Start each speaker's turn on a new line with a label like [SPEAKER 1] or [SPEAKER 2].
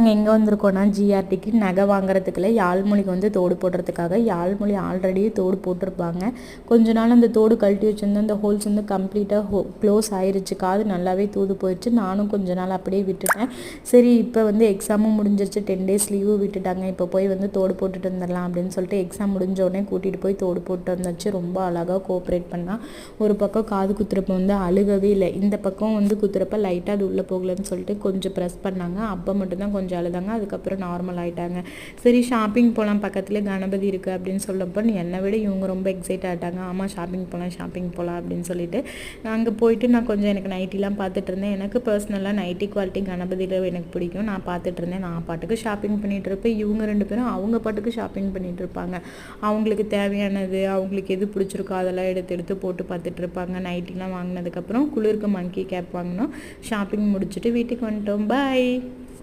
[SPEAKER 1] நாங்கள் எங்கே வந்திருக்கோன்னா ஜிஆர்டிக்கு நகை வாங்குறதுக்குள்ள யாழ்மொழிக்கு வந்து தோடு போடுறதுக்காக. யாழ்மொழி ஆல்ரெடி தோடு போட்டிருப்பாங்க. கொஞ்ச நாள் அந்த தோடு கழட்டி வச்சுருந்தேன். அந்த ஹோல்ஸ் வந்து கம்ப்ளீட்டாக க்ளோஸ் ஆயிடுச்சு. காது நல்லாவே தூது போயிடுச்சு. நானும் கொஞ்ச நாள் அப்படியே விட்டுட்டேன். சரி இப்போ வந்து எக்ஸாமும் முடிஞ்சிருச்சு, 10 days லீவு விட்டுட்டாங்க. இப்போ போய் வந்து தோடு போட்டுட்டு வந்துடலாம் அப்படின்னு சொல்லிட்டு எக்ஸாம் முடிஞ்சோடனே கூட்டிகிட்டு போய் தோடு போட்டு வந்தாச்சு. ரொம்ப அழகாக கோஆப்ரேட் பண்ணால். ஒரு பக்கம் காது குத்துறப்ப வந்து அழுகவே இல்லை. இந்த பக்கம் வந்து குத்துறப்ப லைட்டாக அது உள்ளே போகலன்னு சொல்லிட்டு கொஞ்சம் ப்ரெஸ் பண்ணாங்க. அப்போ மட்டும்தான் கொஞ்சம் அழுதாங்க. அதுக்கப்புறம் நார்மல் ஆகிட்டாங்க. சரி ஷாப்பிங் போகலாம், பக்கத்துலேயே கணபதி இருக்குது அப்படின்னு சொல்லப்போ என்னை விட இவங்க ரொம்ப எக்ஸைட் ஆகிட்டாங்க. ஆமாம் ஷாப்பிங் போகலாம் அப்படின்னு சொல்லிட்டு அங்கே போயிட்டு நான் கொஞ்சம் எனக்கு நைட்டிலாம் பார்த்துட்டு இருந்தேன். எனக்கு பர்சனலாக நைட்டி குவாலிட்டி கணபதியில் எனக்கு பிடிக்கும். நான் பார்த்துட்டு இருந்தேன். நான் பாட்டுக்கு ஷாப்பிங் பண்ணிகிட்டு இருப்பேன். இவங்க 2 பேரும் அவங்க பாட்டுக்கு ஷாப்பிங் பண்ணிகிட்டு இருப்பாங்க. அவங்களுக்கு தேவையானது, அவங்களுக்கு எது பிடிச்சிருக்கோ அதெல்லாம் எடுத்து போட்டு பார்த்துட்டு இருப்பாங்க. நைட்டிலாம் வாங்கினதுக்கப்புறம் குளிருக்கு மங்கி கேப் வாங்கினோம். ஷாப்பிங் முடிச்சுட்டு வீட்டுக்கு வந்துட்டோம். பாய்.